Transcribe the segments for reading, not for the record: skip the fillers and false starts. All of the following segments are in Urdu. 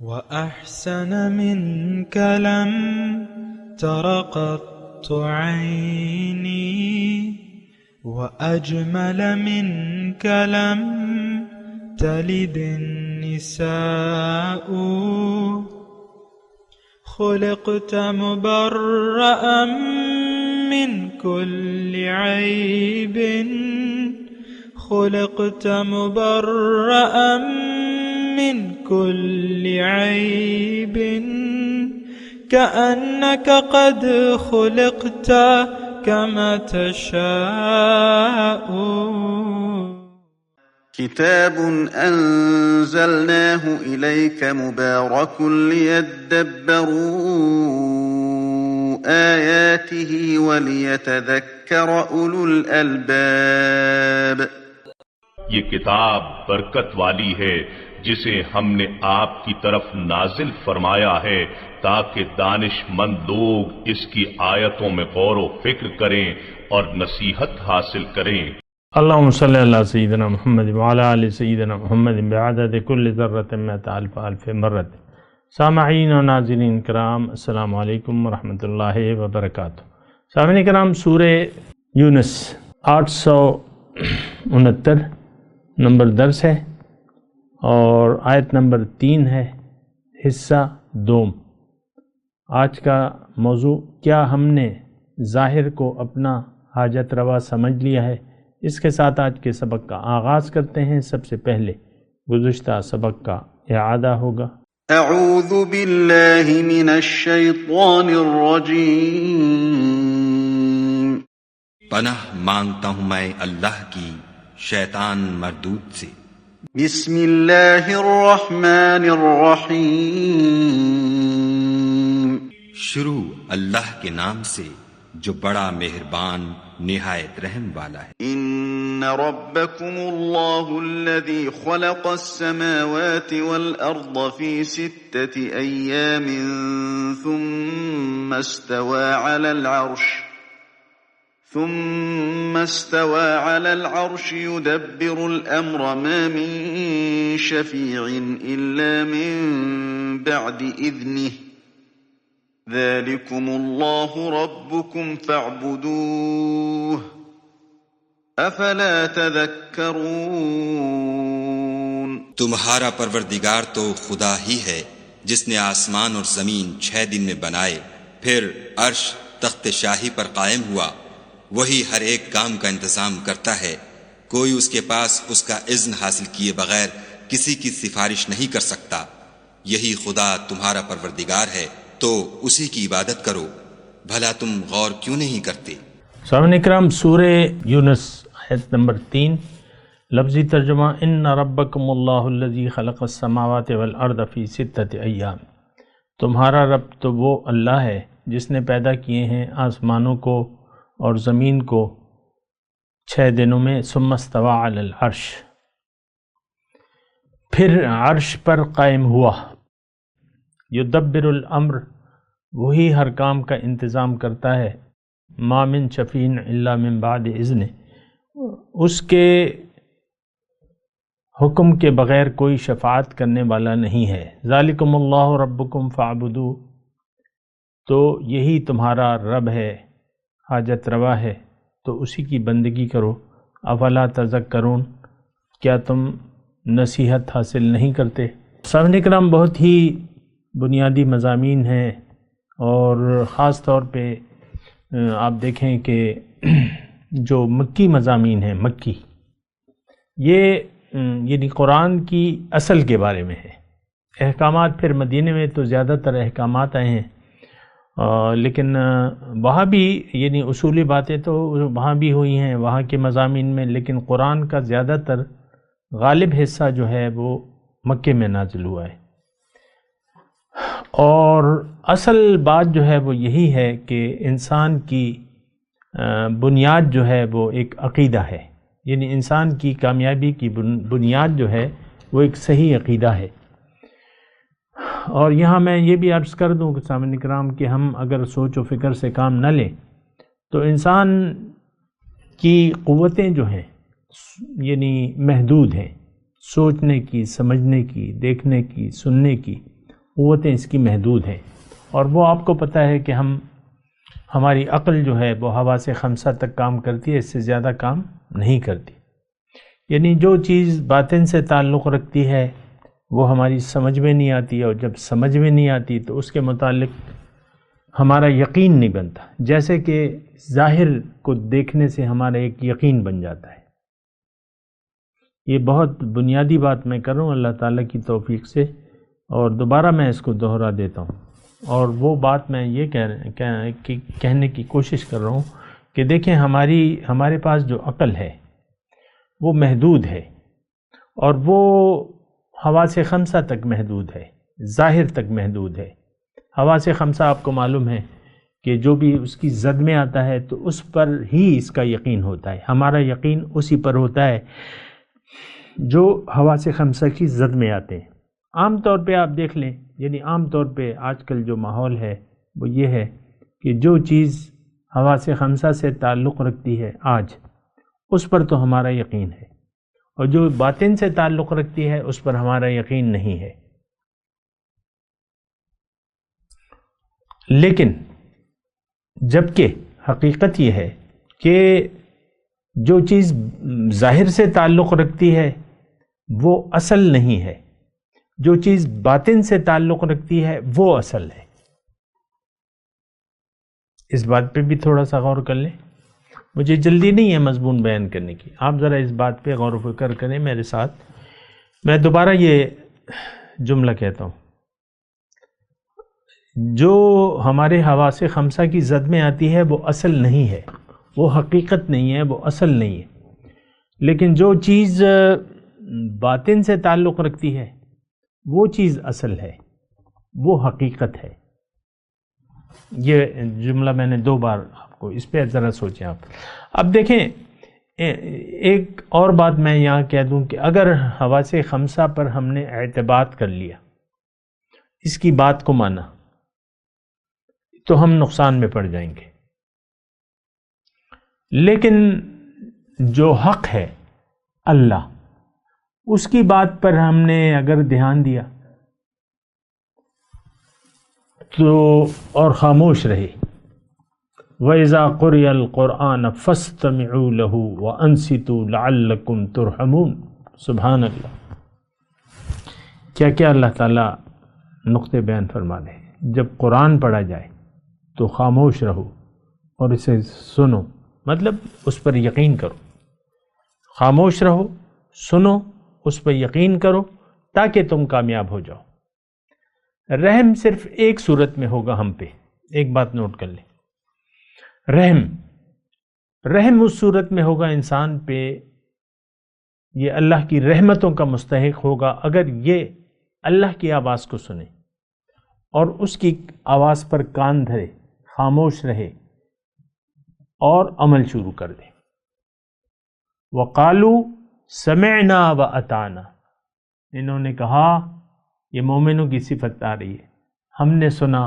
وأحسن منك لم تر قط عيني، وأجمل منك لم تلد النساء. خلقت مبرأ من كل عيب، خلقت مبرأ من كل عيب، كأنك قد خلقت كما تشاء. كتاب أنزلناه إليك مبارك ليدبروا آياته وليتذكر أولو الألباب. یہ کتاب برکت والی ہے جسے ہم نے آپ کی طرف نازل فرمایا ہے تاکہ دانش مند لوگ اس کی آیتوں میں غور و فکر کریں اور نصیحت حاصل کریں۔ اللہم صلی اللہ سیدنا محمد وعلی آل سیدنا محمد بعدد کل ذرۃ مئۃ الف الف مرۃ۔ سامعین و ناظرین کرام، السلام علیکم ورحمۃ اللہ وبرکاتہ۔ سامعین کرام، سورہ یونس 869 نمبر درس ہے اور آیت نمبر 3 ہے، حصہ دوم۔ آج کا موضوع، کیا ہم نے ظاہر کو اپنا حاجت روا سمجھ لیا ہے؟ اس کے ساتھ آج کے سبق کا آغاز کرتے ہیں۔ سب سے پہلے گزشتہ سبق کا اعادہ ہوگا۔ اعوذ باللہ من الشیطان الرجیم۔ پناہ مانگتا ہوں میں اللہ کی شیطان مردود سے۔ بسم اللہ الرحمن الرحیم۔ شروع اللہ کے نام سے جو بڑا مہربان نہایت رحم والا ہے۔ ان ربکم اللہ الذی خلق السماوات والارض فی 6 ایام ثم استوى على العرش يدبر الأمر ما من شفيع إلا من بعد إذنه ذلكم الله ربكم فاعبدوه أفلا تذكرون۔ تمہارا پروردگار تو خدا ہی ہے جس نے آسمان اور زمین 6 دن میں بنائے، پھر عرش تخت شاہی پر قائم ہوا۔ وہی ہر ایک کام کا انتظام کرتا ہے، کوئی اس کے پاس اس کا اذن حاصل کیے بغیر کسی کی سفارش نہیں کر سکتا۔ یہی خدا تمہارا پروردگار ہے، تو اسی کی عبادت کرو، بھلا تم غور کیوں نہیں کرتے؟ سامعین اکرام، سورہ یونس آیت نمبر 3، لفظی ترجمہ، ان ربکم اللہ الذی خلق السماوات والارض فی 6 ایام۔ تمہارا رب تو وہ اللہ ہے جس نے پیدا کیے ہیں آسمانوں کو اور زمین کو 6 دنوں میں، ثم استوى علی العرش، پھر عرش پر قائم ہوا۔ یدبر الامر، وہی ہر کام کا انتظام کرتا ہے۔ ما من شفیع الا من بعد اذن، اس کے حکم کے بغیر کوئی شفاعت کرنے والا نہیں ہے۔ ذالکم اللہ ربکم فاعبدوہ، تو یہی تمہارا رب ہے، حاجت روا ہے، تو اسی کی بندگی کرو۔ افلا تذکرون، کیا تم نصیحت حاصل نہیں کرتے؟ سامعین اکرام، بہت ہی بنیادی مضامین ہیں، اور خاص طور پہ آپ دیکھیں کہ جو مکی مضامین ہیں، مکی، یہ یعنی قرآن کی اصل کے بارے میں ہے۔ احکامات پھر مدینے میں تو زیادہ تر احکامات آئے ہیں، لیکن وہاں بھی یعنی اصولی باتیں تو وہاں بھی ہوئی ہیں وہاں کے مضامین میں، لیکن قرآن کا زیادہ تر غالب حصہ جو ہے وہ مکے میں نازل ہوا ہے۔ اور اصل بات جو ہے وہ یہی ہے کہ انسان کی بنیاد جو ہے وہ ایک عقیدہ ہے، یعنی انسان کی کامیابی کی بنیاد جو ہے وہ ایک صحیح عقیدہ ہے۔ اور یہاں میں یہ بھی عرض کر دوں کہ سامعین اکرام کہ ہم اگر سوچ و فکر سے کام نہ لیں تو انسان کی قوتیں جو ہیں یعنی محدود ہیں، سوچنے کی، سمجھنے کی، دیکھنے کی، سننے کی، قوتیں اس کی محدود ہیں، اور وہ آپ کو پتہ ہے کہ ہماری عقل جو ہے وہ حواس خمسہ تک کام کرتی ہے، اس سے زیادہ کام نہیں کرتی. یعنی جو چیز باطن سے تعلق رکھتی ہے وہ ہماری سمجھ میں نہیں آتی، اور جب سمجھ میں نہیں آتی تو اس کے متعلق ہمارا یقین نہیں بنتا. جیسے کہ ظاہر کو دیکھنے سے ہمارا ایک یقین بن جاتا ہے. یہ بہت بنیادی بات میں کر رہا ہوں اللہ تعالیٰ کی توفیق سے، اور دوبارہ میں اس کو دہرا دیتا ہوں. اور وہ بات میں یہ کہنے کی کوشش کر رہا ہوں کہ دیکھیں ہمارے پاس جو عقل ہے وہ محدود ہے، اور وہ حواس خمسہ تک محدود ہے، ظاہر تک محدود ہے. حواس خمسہ آپ کو معلوم ہے کہ جو بھی اس کی زد میں آتا ہے تو اس پر ہی اس کا یقین ہوتا ہے. ہمارا یقین اسی پر ہوتا ہے جو حواس خمسہ کی زد میں آتے ہیں. عام طور پہ آپ دیکھ لیں، یعنی عام طور پہ آج کل جو ماحول ہے وہ یہ ہے کہ جو چیز حواس خمسہ سے تعلق رکھتی ہے آج، اس پر تو ہمارا یقین ہے، اور جو باطن سے تعلق رکھتی ہے اس پر ہمارا یقین نہیں ہے. لیکن جبکہ حقیقت یہ ہے کہ جو چیز ظاہر سے تعلق رکھتی ہے وہ اصل نہیں ہے، جو چیز باطن سے تعلق رکھتی ہے وہ اصل ہے. اس بات پہ بھی تھوڑا سا غور کر لیں. مجھے جلدی نہیں ہے مضمون بیان کرنے کی، آپ ذرا اس بات پہ غور و فکر کریں میرے ساتھ. میں دوبارہ یہ جملہ کہتا ہوں، جو ہمارے حواس خمسہ کی زد میں آتی ہے وہ اصل نہیں ہے، وہ حقیقت نہیں ہے، وہ اصل نہیں ہے. لیکن جو چیز باطن سے تعلق رکھتی ہے وہ چیز اصل ہے، وہ حقیقت ہے. یہ جملہ میں نے 2 بار آپ کو، اس پہ ذرا سوچیں آپ. اب دیکھیں ایک اور بات میں یہاں کہہ دوں کہ اگر حواس خمسہ پر ہم نے اعتبار کر لیا، اس کی بات کو مانا، تو ہم نقصان میں پڑ جائیں گے. لیکن جو حق ہے اللہ، اس کی بات پر ہم نے اگر دھیان دیا تو اور خاموش رہے، وَإِذَا قُرِئَ الْقُرْآنَ فَاسْتَمِعُوا لَهُ وَأَنصِتُوا لَعَلَّكُمْ تُرْحَمُونَ. سبحان اللہ، کیا کیا اللہ تعالیٰ نقطے بیان فرما دے. جب قرآن پڑھا جائے تو خاموش رہو اور اسے سنو، مطلب اس پر یقین کرو. خاموش رہو، سنو، اس پر یقین کرو تاکہ تم کامیاب ہو جاؤ. رحم صرف ایک صورت میں ہوگا ہم پہ. ایک بات نوٹ کر لیں، رحم اس صورت میں ہوگا انسان پہ، یہ اللہ کی رحمتوں کا مستحق ہوگا اگر یہ اللہ کی آواز کو سنے اور اس کی آواز پر کان دھرے، خاموش رہے اور عمل شروع کر دے. وَقَالُوا سَمِعْنَا وَأَطَعْنَا، انہوں نے کہا، یہ مومنوں کی صفت آ رہی ہے، ہم نے سنا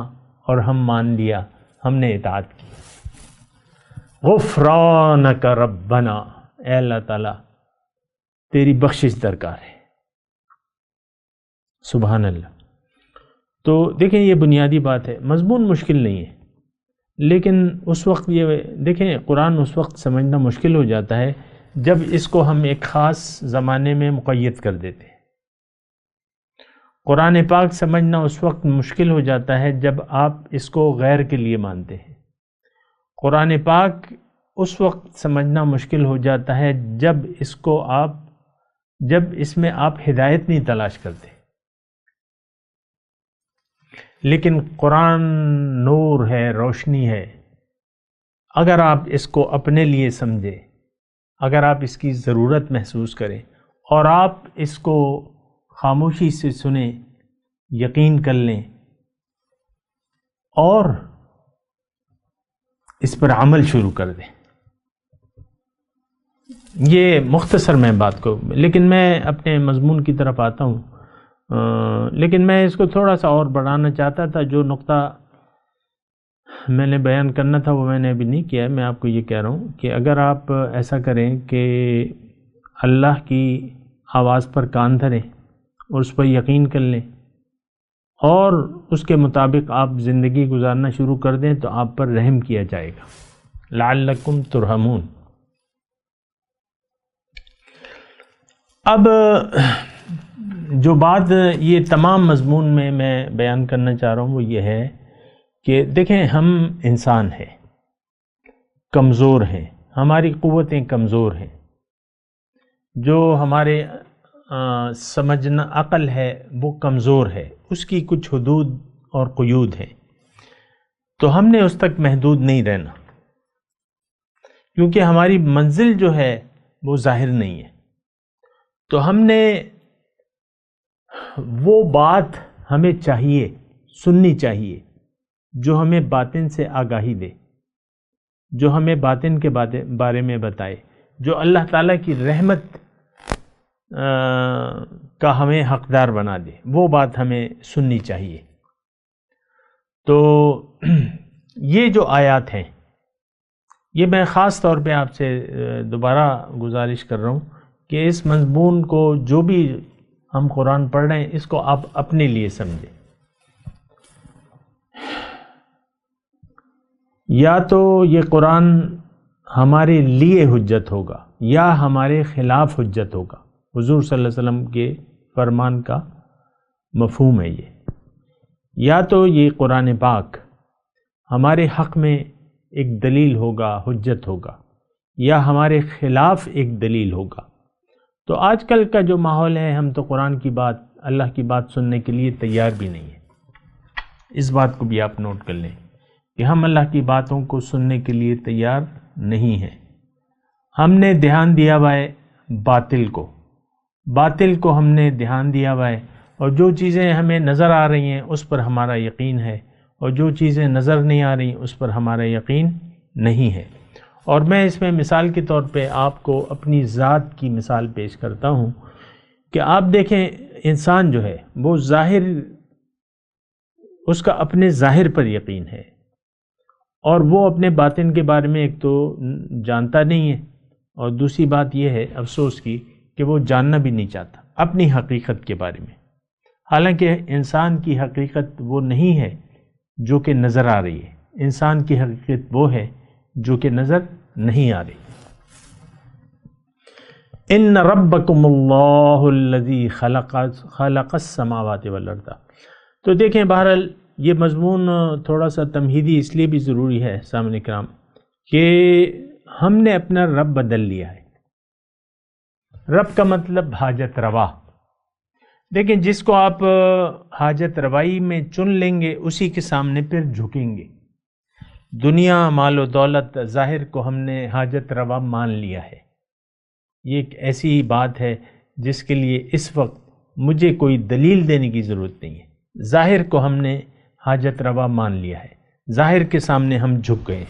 اور ہم مان لیا، ہم نے اطاعت کی. غفرانک ربنا، اے اللہ تعالیٰ تیری بخشش درکار ہے. سبحان اللہ. تو دیکھیں یہ بنیادی بات ہے، مضمون مشکل نہیں ہے، لیکن اس وقت یہ دیکھیں قرآن اس وقت سمجھنا مشکل ہو جاتا ہے جب اس کو ہم ایک خاص زمانے میں مقید کر دیتے ہیں. قرآن پاک سمجھنا اس وقت مشکل ہو جاتا ہے جب آپ اس کو غیر کے لیے مانتے ہیں. قرآن پاک اس وقت سمجھنا مشکل ہو جاتا ہے جب اس میں آپ ہدایت نہیں تلاش کرتے. لیکن قرآن نور ہے، روشنی ہے. اگر آپ اس کو اپنے لیے سمجھیں، اگر آپ اس کی ضرورت محسوس کریں اور آپ اس کو خاموشی سے سنیں، یقین کر لیں اور اس پر عمل شروع کر دیں. یہ مختصر میں بات کو، لیکن میں اپنے مضمون کی طرف آتا ہوں. لیکن میں اس کو تھوڑا سا اور بڑھانا چاہتا تھا. جو نقطہ میں نے بیان کرنا تھا وہ میں نے ابھی نہیں کیا ہے. میں آپ کو یہ کہہ رہا ہوں کہ اگر آپ ایسا کریں کہ اللہ کی آواز پر کان دھریں اور اس پر یقین کر لیں اور اس کے مطابق آپ زندگی گزارنا شروع کر دیں تو آپ پر رحم کیا جائے گا. لعلکم ترحمون. اب جو بات یہ تمام مضمون میں بیان کرنا چاہ رہا ہوں وہ یہ ہے کہ دیکھیں ہم انسان ہیں، کمزور ہیں، ہماری قوتیں کمزور ہیں، جو ہمارے سمجھنا عقل ہے وہ کمزور ہے، اس کی کچھ حدود اور قیود ہیں. تو ہم نے اس تک محدود نہیں رہنا، کیونکہ ہماری منزل جو ہے وہ ظاہر نہیں ہے. تو ہم نے وہ بات ہمیں چاہیے سننی چاہیے جو ہمیں باطن سے آگاہی دے، جو ہمیں باطن کے بارے میں بتائے، جو اللہ تعالیٰ کی رحمت کا ہمیں حقدار بنا دے، وہ بات ہمیں سننی چاہیے. تو یہ جو آیات ہیں یہ میں خاص طور پہ آپ سے دوبارہ گزارش کر رہا ہوں کہ اس مضمون کو جو بھی ہم قرآن پڑھ رہے ہیں اس کو آپ اپنے لیے سمجھیں. یا تو یہ قرآن ہمارے لیے حجت ہوگا یا ہمارے خلاف حجت ہوگا. حضور صلی اللہ علیہ وسلم کے فرمان کا مفہوم ہے یہ. یا تو یہ قرآن پاک ہمارے حق میں ایک دلیل ہوگا، حجت ہوگا، یا ہمارے خلاف ایک دلیل ہوگا. تو آج کل کا جو ماحول ہے ہم تو قرآن کی بات، اللہ کی بات سننے کے لیے تیار بھی نہیں ہے. اس بات کو بھی آپ نوٹ کر لیں کہ ہم اللہ کی باتوں کو سننے کے لیے تیار نہیں ہیں. ہم نے دھیان دیا ہوا ہے باطل کو ہم نے دھیان دیا ہوا ہے، اور جو چیزیں ہمیں نظر آ رہی ہیں اس پر ہمارا یقین ہے، اور جو چیزیں نظر نہیں آ رہی اس پر ہمارا یقین نہیں ہے. اور میں اس میں مثال کے طور پہ آپ کو اپنی ذات کی مثال پیش کرتا ہوں کہ آپ دیکھیں انسان جو ہے وہ ظاہر، اس کا اپنے ظاہر پر یقین ہے، اور وہ اپنے باطن کے بارے میں ایک تو جانتا نہیں ہے، اور دوسری بات یہ ہے افسوس کی کہ وہ جاننا بھی نہیں چاہتا اپنی حقیقت کے بارے میں. حالانکہ انسان کی حقیقت وہ نہیں ہے جو کہ نظر آ رہی ہے، انسان کی حقیقت وہ ہے جو کہ نظر نہیں آ رہی. ان ربکم اللہ الذی خلق السماوات والارض. تو دیکھیں بہرحال یہ مضمون تھوڑا سا تمہیدی اس لیے بھی ضروری ہے سامعین کرام کہ ہم نے اپنا رب بدل لیا ہے. رب کا مطلب حاجت روا. دیکھیں جس کو آپ حاجت روائی میں چن لیں گے اسی کے سامنے پھر جھکیں گے. دنیا، مال و دولت، ظاہر کو ہم نے حاجت روا مان لیا ہے. یہ ایک ایسی بات ہے جس کے لیے اس وقت مجھے کوئی دلیل دینے کی ضرورت نہیں ہے. ظاہر کو ہم نے حاجت روا مان لیا ہے، ظاہر کے سامنے ہم جھک گئے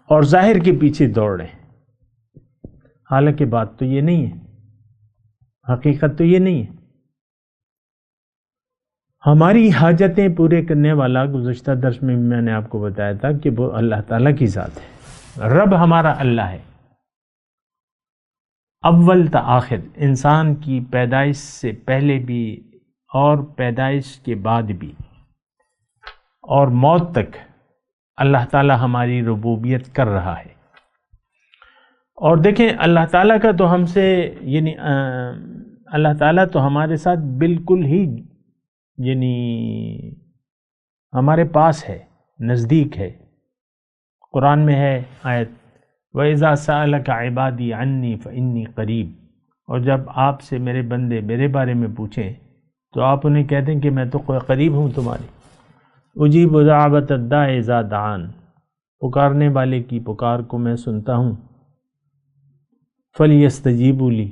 اور ظاہر کے پیچھے دوڑ رہے ہیں. حالانکہ بات تو یہ نہیں ہے، حقیقت تو یہ نہیں ہے. ہماری حاجتیں پورے کرنے والا گزشتہ درس میں میں نے آپ کو بتایا تھا کہ وہ اللہ تعالیٰ کی ذات ہے. رب ہمارا اللہ ہے، اول تا آخر، انسان کی پیدائش سے پہلے بھی اور پیدائش کے بعد بھی اور موت تک اللہ تعالیٰ ہماری ربوبیت کر رہا ہے. اور دیکھیں اللہ تعالیٰ کا تو ہم سے یعنی اللہ تعالیٰ تو ہمارے ساتھ بالکل ہی یعنی ہمارے پاس ہے، نزدیک ہے. قرآن میں ہے آیت وَإِذَا سَأَلَكَ عِبَادِي عَنِّي فَإِنِّي قَرِيب. اور جب آپ سے میرے بندے میرے بارے میں پوچھیں تو آپ انہیں کہتے ہیں کہ میں تو قریب ہوں تمہاری. اجیب دعوت الداع اذا دعان، پکارنے والے کی پکار کو میں سنتا ہوں. فَلْيَسْتَجِيبُوا لِي،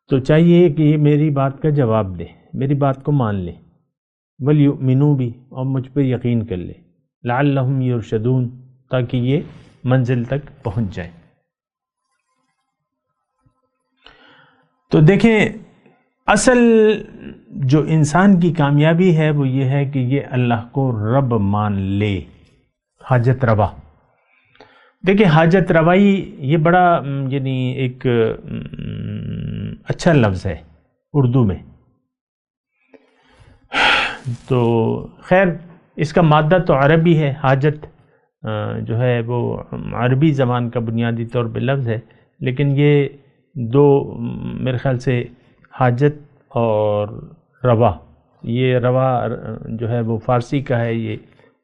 تو چاہیے کہ یہ میری بات کا جواب دے، میری بات کو مان لے. وَلْيُؤْمِنُوا بِي، اور مجھ پہ یقین کر لے. لَعَلَّهُمْ يُرْشَدُونَ، تاکہ یہ منزل تک پہنچ جائیں. تو دیکھیں اصل جو انسان کی کامیابی ہے وہ یہ ہے کہ یہ اللہ کو رب مان لے، حاجت روا. دیکھیں حاجت روائی یہ بڑا یعنی ایک اچھا لفظ ہے اردو میں. تو خیر اس کا مادہ تو عربی ہے، حاجت جو ہے وہ عربی زبان کا بنیادی طور پہ لفظ ہے، لیکن یہ دو میرے خیال سے حاجت اور روا، یہ روا جو ہے وہ فارسی کا ہے، یہ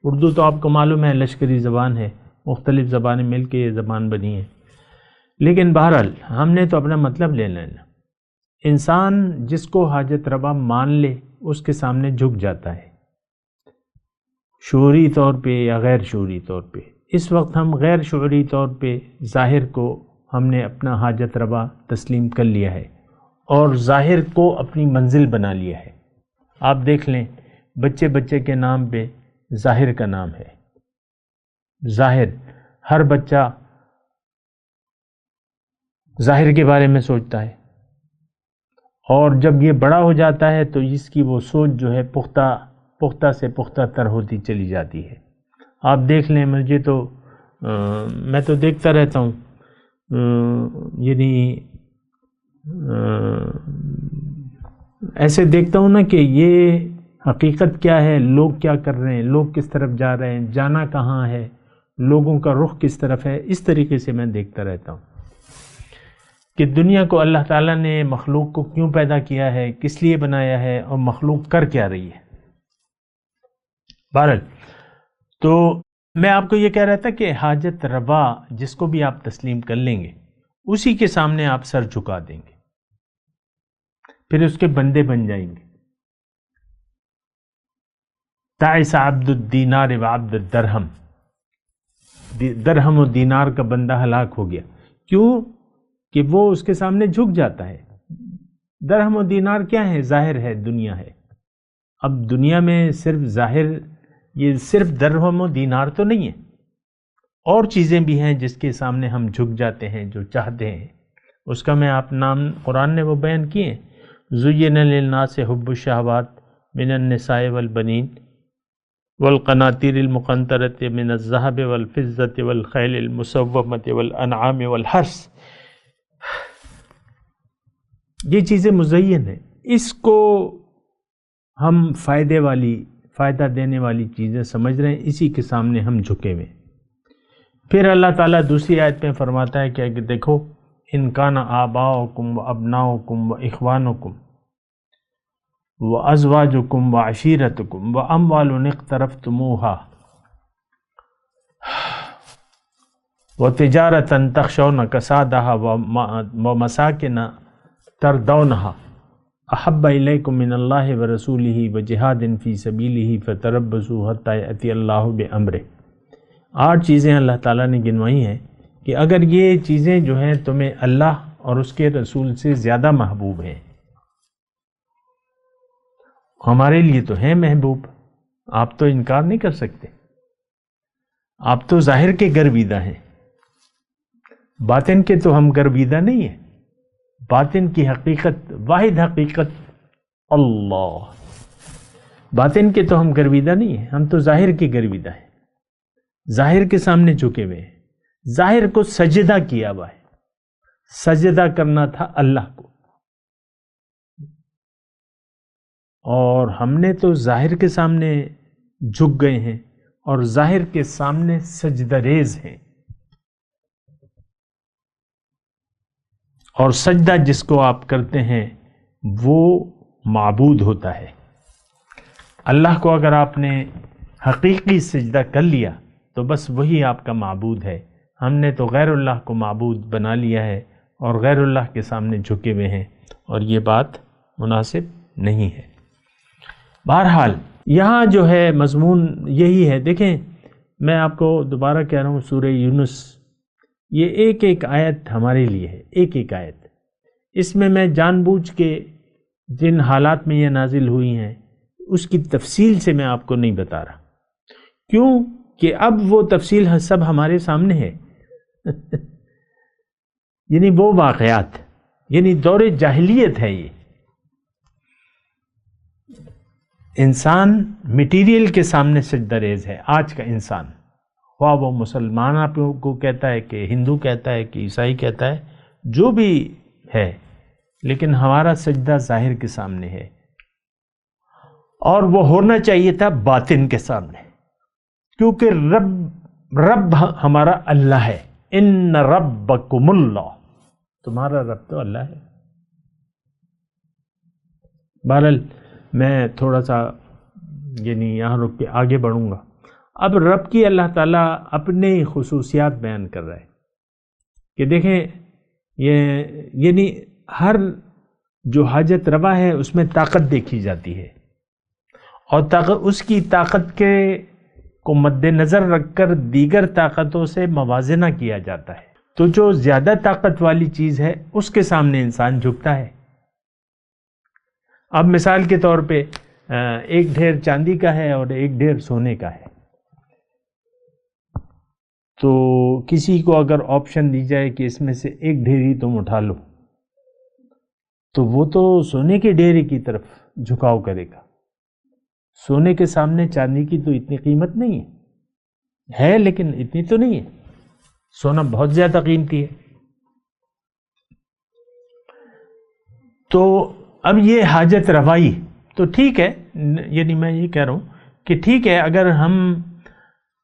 اردو تو آپ کو معلوم ہے لشکری زبان ہے، مختلف زبانیں مل کے یہ زبان بنی ہے، لیکن بہرحال ہم نے تو اپنا مطلب لے لینا۔ انسان جس کو حاجت روا مان لے اس کے سامنے جھک جاتا ہے، شعوری طور پہ یا غیر شعوری طور پہ۔ اس وقت ہم غیر شعوری طور پہ ظاہر کو ہم نے اپنا حاجت روا تسلیم کر لیا ہے اور ظاہر کو اپنی منزل بنا لیا ہے۔ آپ دیکھ لیں بچے کے نام پہ ظاہر کا نام ہے، ظاہر، ہر بچہ ظاہر کے بارے میں سوچتا ہے، اور جب یہ بڑا ہو جاتا ہے تو اس کی وہ سوچ جو ہے پختہ سے پختہ تر ہوتی چلی جاتی ہے۔ آپ دیکھ لیں، مجھے تو میں تو دیکھتا رہتا ہوں، یعنی ایسے دیکھتا ہوں نا کہ یہ حقیقت کیا ہے، لوگ کیا کر رہے ہیں، لوگ کس طرف جا رہے ہیں، جانا کہاں ہے، لوگوں کا رخ کس طرف ہے، اس طریقے سے میں دیکھتا رہتا ہوں کہ دنیا کو اللہ تعالیٰ نے مخلوق کو کیوں پیدا کیا ہے، کس لیے بنایا ہے، اور مخلوق کر کیا رہی ہے۔ بہرحال تو میں آپ کو یہ کہہ رہا تھا کہ حاجت روا جس کو بھی آپ تسلیم کر لیں گے اسی کے سامنے آپ سر جھکا دیں گے، پھر اس کے بندے بن جائیں گے۔ تعس عبد الدینار و عبد الدرہم، درہم و دینار کا بندہ ہلاک ہو گیا، کیوں کہ وہ اس کے سامنے جھک جاتا ہے۔ درہم و دینار کیا ہے؟ ظاہر ہے، دنیا ہے۔ اب دنیا میں صرف ظاہر، یہ صرف درہم و دینار تو نہیں ہے، اور چیزیں بھی ہیں جس کے سامنے ہم جھک جاتے ہیں، جو چاہتے ہیں۔ اس کا میں آپ نام قرآن نے وہ بیان کیے، زُيِّنَ لِلنَّاسِ حُبُّ الشَّهَوَاتِ مِنَ النِّسَاءِ وَالْبَنِينَ وَالْقَنَاطِيرِ الْمُقَنطَرَةِ مِنَ الذَّهَبِ وَالْفِضَّةِ وَالْخَيْلِ الْمُسَوَّمَةِ وَالْأَنْعَامِ وَالْحَرْثِ، یہ چیزیں مزین ہیں، اس کو ہم فائدہ دینے والی چیزیں سمجھ رہے ہیں، اسی کے سامنے ہم جھکے ہوئے۔ پھر اللہ تعالیٰ دوسری آیت میں فرماتا ہے کہ دیکھو ان کان آباؤکم و ابناؤکم و اخوانکم و ازواجکم و عشیرتکم و اموال اقترفتموہا و تجارتا تخشون کسادہا و مساکن تردونہا احب الیکم من اللہ و رسولہ و جہاد فی سبیلہ فتربصوا حتی یأتی اللہ بامرہ۔ 8 چیزیں اللہ تعالیٰ نے گنوائی ہیں کہ اگر یہ چیزیں جو ہیں تمہیں اللہ اور اس کے رسول سے زیادہ محبوب ہیں، ہمارے لیے تو ہیں محبوب، آپ تو انکار نہیں کر سکتے، آپ تو ظاہر کے گرویدہ ہیں، باطن کے تو ہم گرویدہ نہیں ہیں۔ باطن کی حقیقت، واحد حقیقت اللہ، باطن کے تو ہم گرویدہ نہیں ہیں، ہم تو ظاہر کے گرویدہ ہیں، ظاہر کے سامنے جھکے ہوئے ہیں، ظاہر کو سجدہ کیا ہوا ہے، سجدہ کرنا تھا اللہ کو، اور ہم نے تو ظاہر کے سامنے جھک گئے ہیں اور ظاہر کے سامنے سجدہ ریز ہیں۔ اور سجدہ جس کو آپ کرتے ہیں وہ معبود ہوتا ہے۔ اللہ کو اگر آپ نے حقیقی سجدہ کر لیا تو بس وہی آپ کا معبود ہے۔ ہم نے تو غیر اللہ کو معبود بنا لیا ہے اور غیر اللہ کے سامنے جھکے ہوئے ہیں، اور یہ بات مناسب نہیں ہے۔ بہرحال یہاں جو ہے مضمون یہی ہے۔ دیکھیں میں آپ کو دوبارہ کہہ رہا ہوں، سورہ یونس، یہ ایک ایک آیت ہمارے لیے ہے، ایک ایک آیت۔ اس میں جان بوجھ کے جن حالات میں یہ نازل ہوئی ہیں اس کی تفصیل سے میں آپ کو نہیں بتا رہا، کیوں کہ اب وہ تفصیل سب ہمارے سامنے ہے۔ یعنی وہ واقعات، یعنی دور جاہلیت ہے یہ۔ انسان مٹیریل کے سامنے سجدہ ریز ہے آج کا انسان، خواہ وہ مسلمان آپ کو کہتا ہے کہ ہندو کہتا ہے کہ عیسائی کہتا ہے، جو بھی ہے، لیکن ہمارا سجدہ ظاہر کے سامنے ہے۔ اور وہ ہونا چاہیے تھا باطن کے سامنے، کیونکہ رب ہمارا اللہ ہے. ان ربکم اللہ، تمہارا رب تو اللہ ہے. بہرحال میں تھوڑا سا یہاں رک کے آگے بڑھوں گا. اب رب کی اللہ تعالیٰ اپنے خصوصیات بیان کر رہا ہے کہ دیکھیں یہ ہر جو حاجت روا ہے اس میں طاقت دیکھی جاتی ہے، اور اس کی طاقت کو مد نظر رکھ کر دیگر طاقتوں سے موازنہ کیا جاتا ہے. تو جو زیادہ طاقت والی چیز ہے اس کے سامنے انسان جھکتا ہے. اب مثال کے طور پہ ایک ڈھیر چاندی کا ہے اور ایک ڈھیر سونے کا ہے، تو کسی کو اگر آپشن دی جائے کہ اس میں سے ایک ڈھیر ہی تم اٹھا لو، تو وہ تو سونے کے ڈھیر کی طرف جھکاؤ کرے گا. سونے کے سامنے چاندی کی تو اتنی قیمت نہیں ہے لیکن اتنی تو نہیں ہے. سونا بہت زیادہ قیمتی ہے. تو اب یہ حاجت روائی تو ٹھیک ہے، میں یہ کہہ رہا ہوں کہ ٹھیک ہے اگر ہم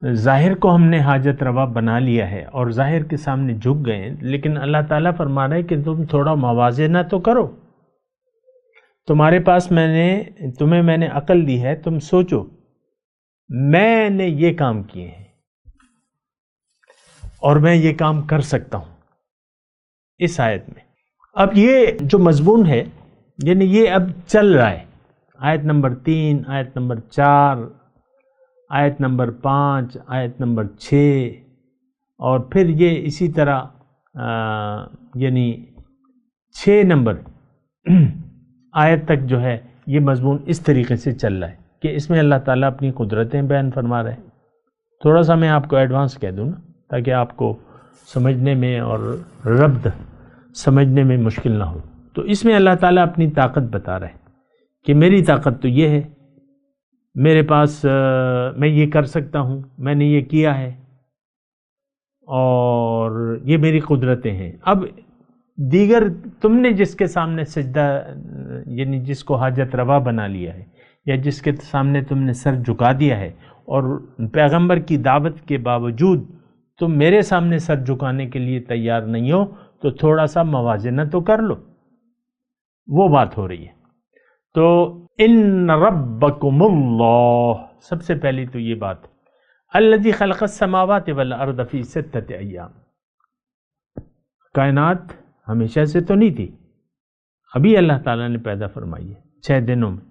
ظاہر کو ہم نے حاجت روا بنا لیا ہے اور ظاہر کے سامنے جھک گئے، لیکن اللہ تعالیٰ فرما رہا ہے کہ تم تھوڑا موازنہ تو کرو. تمہارے پاس تمہیں میں نے عقل دی ہے، تم سوچو میں نے یہ کام کیے ہیں اور میں یہ کام کر سکتا ہوں اس آیت میں. اب یہ جو مضمون ہے یہ اب چل رہا ہے. آیت نمبر 3، آیت نمبر 4، آیت نمبر 5، آیت نمبر 6، اور پھر یہ اسی طرح 6 نمبر آیت تک جو ہے یہ مضمون اس طریقے سے چل رہا ہے کہ اس میں اللہ تعالیٰ اپنی قدرتیں بیان فرما رہے ہیں. تھوڑا سا میں آپ کو ایڈوانس کہہ دوں نا تاکہ آپ کو سمجھنے میں اور ربط سمجھنے میں مشکل نہ ہو. تو اس میں اللہ تعالیٰ اپنی طاقت بتا رہا ہے کہ میری طاقت تو یہ ہے، میرے پاس میں یہ کر سکتا ہوں، میں نے یہ کیا ہے اور یہ میری قدرتیں ہیں. اب دیگر تم نے جس کے سامنے سجدہ جس کو حاجت روا بنا لیا ہے یا جس کے سامنے تم نے سر جھکا دیا ہے اور پیغمبر کی دعوت کے باوجود تم میرے سامنے سر جھکانے کے لیے تیار نہیں ہو، تو تھوڑا سا موازنہ تو کر لو. وہ بات ہو رہی ہے. تو ان ربکم اللہ، سب سے پہلی تو یہ بات الذی خلق السماوات والارض فی 6 ایام. کائنات ہمیشہ سے تو نہیں تھی، ابھی اللہ تعالیٰ نے پیدا فرمائی ہے 6 دنوں میں.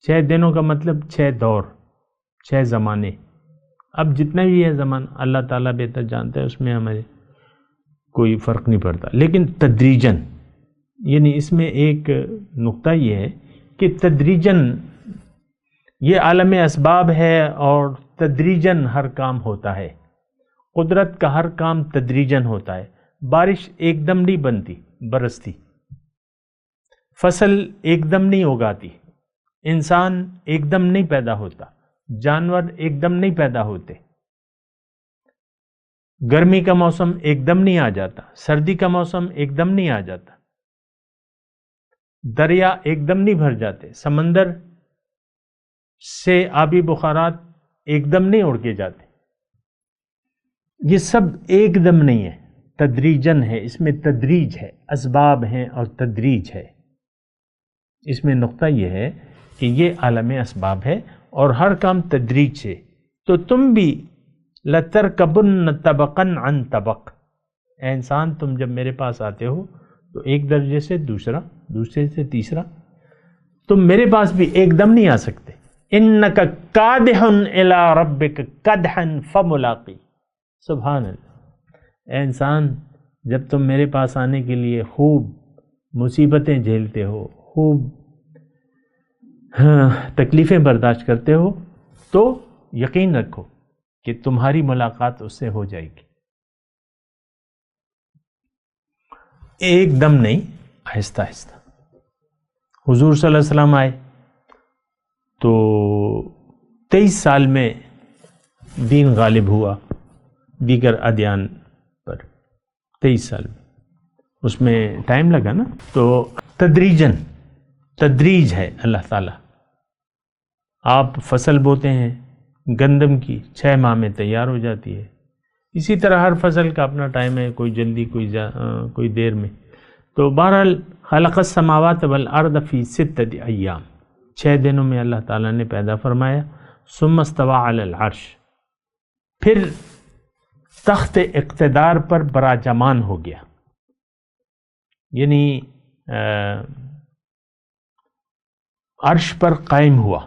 6 دنوں کا مطلب 6 دور، 6 زمانے. اب جتنا بھی ہے زمان اللہ تعالیٰ بہتر جانتا ہے، اس میں ہمیں کوئی فرق نہیں پڑتا. لیکن تدریجاً اس میں ایک نقطہ یہ ہے کہ تدریجاً یہ عالم اسباب ہے اور تدریجاً ہر کام ہوتا ہے. قدرت کا ہر کام تدریجاً ہوتا ہے. بارش ایک دم نہیں بنتی برستی، فصل ایک دم نہیں اگاتی، انسان ایک دم نہیں پیدا ہوتا، جانور ایک دم نہیں پیدا ہوتے، گرمی کا موسم ایک دم نہیں آ جاتا، سردی کا موسم ایک دم نہیں آ جاتا، دریا ایک دم نہیں بھر جاتے، سمندر سے آبی بخارات ایک دم نہیں اڑ کے جاتے. یہ سب ایک دم نہیں ہے، تدریجن ہے. اس میں تدریج ہے، اسباب ہیں اور تدریج ہے. اس میں نقطہ یہ ہے کہ یہ عالم اسباب ہے اور ہر کام تدریج سے. تو تم بھی لَتَرْكَبُنَّ طَبَقًا عَنْ طَبَقٍ، اے انسان تم جب میرے پاس آتے ہو تو ایک درجے سے دوسرا، دوسرے سے تیسرا. تم میرے پاس بھی ایک دم نہیں آ سکتے. اِنَّكَ قَادِحٌ إِلَىٰ رَبِّكَ قَدْحًا فَمُلَاقِي. سبحان اللہ. اے انسان جب تم میرے پاس آنے کے لیے خوب مصیبتیں جھیلتے ہو، خوب تکلیفیں برداشت کرتے ہو، تو یقین رکھو کہ تمہاری ملاقات اس سے ہو جائے گی. ایک دم نہیں، آہستہ آہستہ. حضور صلی اللہ علیہ وسلم آئے تو 23 سال میں دین غالب ہوا دیگر ادیان پر. 23 سال میں، اس میں ٹائم لگا نا. تو تدریجن، تدریج ہے اللہ تعالیٰ. آپ فصل بوتے ہیں گندم کی، 6 ماہ میں تیار ہو جاتی ہے. اسی طرح ہر فصل کا اپنا ٹائم ہے، کوئی جلدی کوئی دیر میں. تو بہرحال خلق السماوات والارض فی 6 ایام، 6 دنوں میں اللہ تعالیٰ نے پیدا فرمایا. ثم استوى علی العرش، پھر تخت اقتدار پر براجمان ہو گیا، یعنی عرش پر قائم ہوا،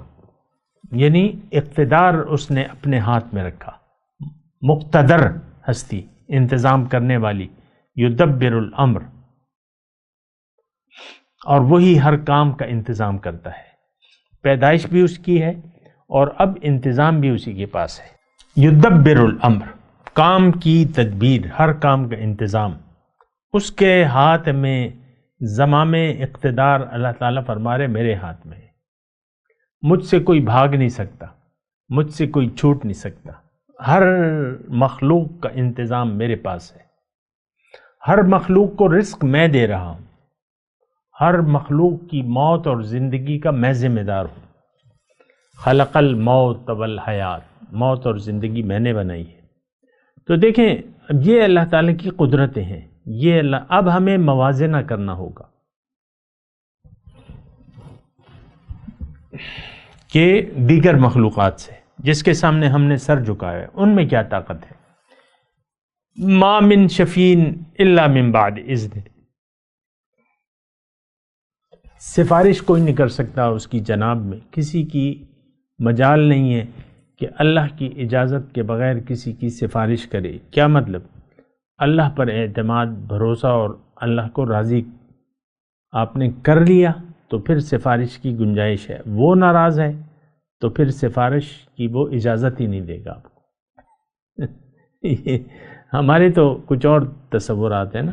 یعنی اقتدار اس نے اپنے ہاتھ میں رکھا. مقتدر ہستی، انتظام کرنے والی، یدبر الامر، اور وہی ہر کام کا انتظام کرتا ہے. پیدائش بھی اس کی ہے اور اب انتظام بھی اسی کے پاس ہے. یدبر الامر، کام کی تدبیر، ہر کام کا انتظام اس کے ہاتھ میں. زمام اقتدار اللہ تعالیٰ فرما رہے میرے ہاتھ میں ہے، مجھ سے کوئی بھاگ نہیں سکتا، مجھ سے کوئی چھوٹ نہیں سکتا. ہر مخلوق کا انتظام میرے پاس ہے، ہر مخلوق کو رزق میں دے رہا ہوں، ہر مخلوق کی موت اور زندگی کا میں ذمہ دار ہوں. خلق الموت والحیات، موت اور زندگی میں نے بنائی ہے. تو دیکھیں یہ اللہ تعالیٰ کی قدرتیں ہیں، یہ اللہ. اب ہمیں موازنہ کرنا ہوگا کہ دیگر مخلوقات سے جس کے سامنے ہم نے سر جھکایا ہے ان میں کیا طاقت ہے. ما من شفین الا من بعد اذن، سفارش کوئی نہیں کر سکتا اس کی جناب میں، کسی کی مجال نہیں ہے کہ اللہ کی اجازت کے بغیر کسی کی سفارش کرے. کیا مطلب؟ اللہ پر اعتماد، بھروسہ اور اللہ کو راضی آپ نے کر لیا تو پھر سفارش کی گنجائش ہے. وہ ناراض ہے تو پھر سفارش کی وہ اجازت ہی نہیں دے گا آپ کو. ہمارے تو کچھ اور تصورات ہیں نا،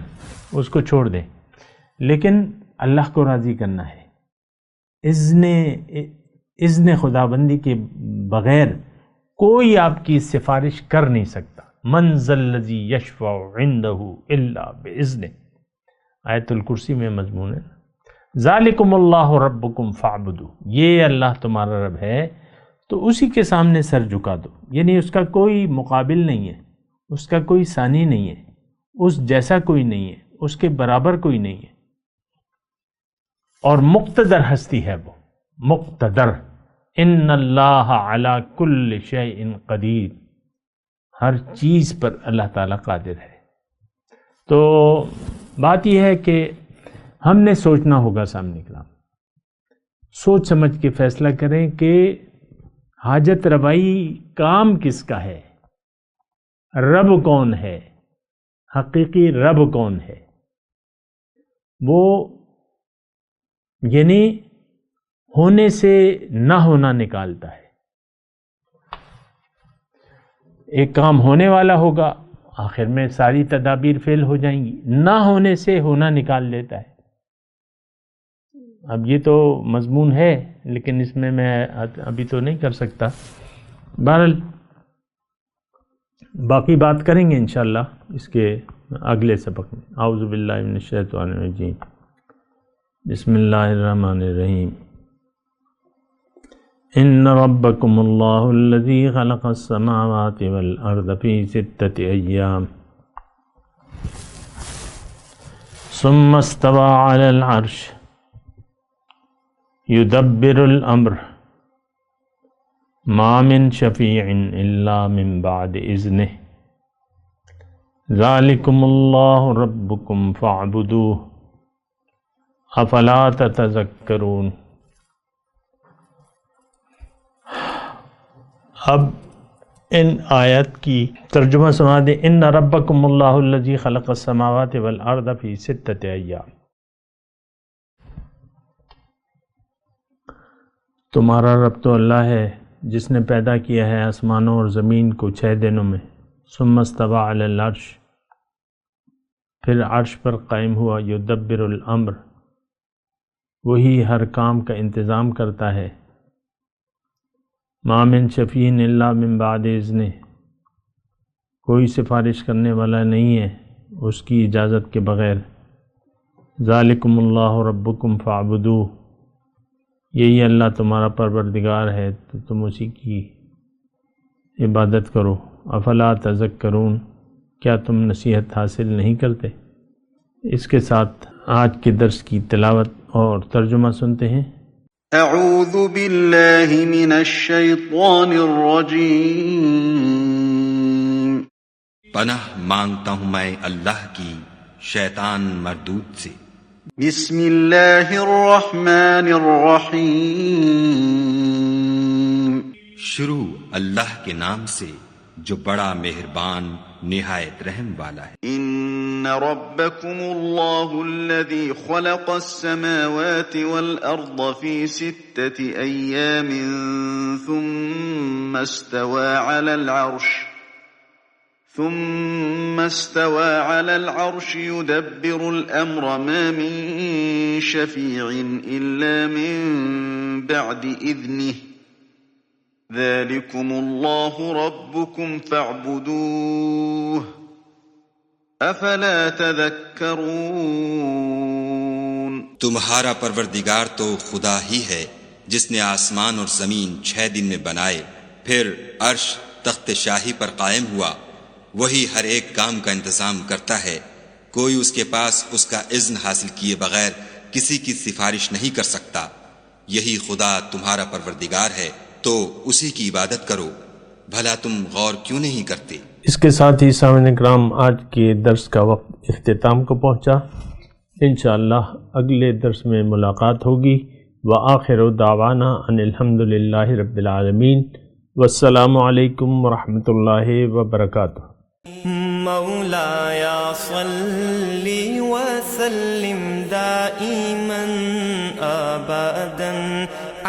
اس کو چھوڑ دیں، لیکن اللہ کو راضی کرنا ہے. اذن خدابندی کے بغیر کوئی آپ کی سفارش کر نہیں سکتا. من ذا الذی یشفع عندہ الا باذنہ، آیت الکرسی میں مضمون ہے. ذالکم اللہ ربکم فاعبدوہ، یہ اللہ تمہارا رب ہے تو اسی کے سامنے سر جھکا دو. یعنی اس کا کوئی مقابل نہیں ہے، اس کا کوئی ثانی نہیں ہے، اس جیسا کوئی نہیں ہے، اس کے برابر کوئی نہیں ہے. اور مقتدر ہستی ہے وہ، مقتدر. ان اللہ علی کل شیء قدیر، ہر چیز پر اللہ تعالیٰ قادر ہے. تو بات یہ ہے کہ ہم نے سوچنا ہوگا سامنے کلام، سوچ سمجھ کے فیصلہ کریں کہ حاجت روائی کام کس کا ہے، رب کون ہے، حقیقی رب کون ہے. وہ یعنی ہونے سے نہ ہونا نکالتا ہے. ایک کام ہونے والا ہوگا، آخر میں ساری تدابیر فیل ہو جائیں گی، نہ ہونے سے ہونا نکال لیتا ہے. اب یہ تو مضمون ہے لیکن اس میں ابھی تو نہیں کر سکتا. بہرحال باقی بات کریں گے انشاءاللہ اس کے اگلے سبق میں. اعوذ باللہ من الشیطان الرجیم، بسم اللہ الرحمن الرحیم. ان ربکم اللہ الذی خلق السماوات والارض فی 6 ایام ثم استوى علی العرش یدبر الامر ما من شفیع الا من بعد اذنہ ذالکم اللہ ربکم فاعبدوہ افلا تتذکرون. اب ان آیت کی ترجمہ سنا دیں. ان ربکم اللہ الذی خلق السماوات والارض فی 6 ایام، تمہارا رب تو اللہ ہے جس نے پیدا کیا ہے آسمانوں اور زمین کو 6 دنوں میں. ثم استوى علی العرش، پھر عرش پر قائم ہوا. یدبر الامر، وہی ہر کام کا انتظام کرتا ہے. ما من شفیع الا من بعد اذنہ، کوئی سفارش کرنے والا نہیں ہے اس کی اجازت کے بغیر. ذالکم اللہ ربکم فاعبدوہ، یہی اللہ تمہارا پروردگار ہے تو تم اسی کی عبادت کرو۔ افلا تذکرون، کیا تم نصیحت حاصل نہیں کرتے؟ اس کے ساتھ آج کے درس کی تلاوت اور ترجمہ سنتے ہیں۔ اعوذ باللہ من الشیطان الرجیم، پناہ مانگتا ہوں میں اللہ کی شیطان مردود سے۔ بسم اللہ الرحمن الرحیم، شروع اللہ کے نام سے جو بڑا مہربان نہایت رحم والا ہے۔ ان ربکم اللہ الذی خلق السماوات والارض فی 6 ایام ثم استوى على العرش يدبر الأمر ما من شفيع إلا من بعد إذنه ذلكم الله ربكم فاعبدوه أفلا تذكرون۔ تمہارا پروردگار تو خدا ہی ہے جس نے آسمان اور زمین 6 دن میں بنائے، پھر عرش تخت شاہی پر قائم ہوا۔ وہی ہر ایک کام کا انتظام کرتا ہے، کوئی اس کے پاس اس کا اذن حاصل کیے بغیر کسی کی سفارش نہیں کر سکتا۔ یہی خدا تمہارا پروردگار ہے تو اسی کی عبادت کرو، بھلا تم غور کیوں نہیں کرتے؟ اس کے ساتھ ہی سامعین کرام آج کے درس کا وقت اختتام کو پہنچا۔ انشاءاللہ اگلے درس میں ملاقات ہوگی۔ وآخر دعوانا ان الحمدللہ رب العالمین، والسلام علیکم ورحمۃ اللہ وبرکاتہ۔ مولایا صلی وسلم دائما ابدا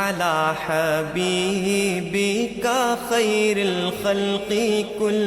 علی حبیبک خیر الخلق کل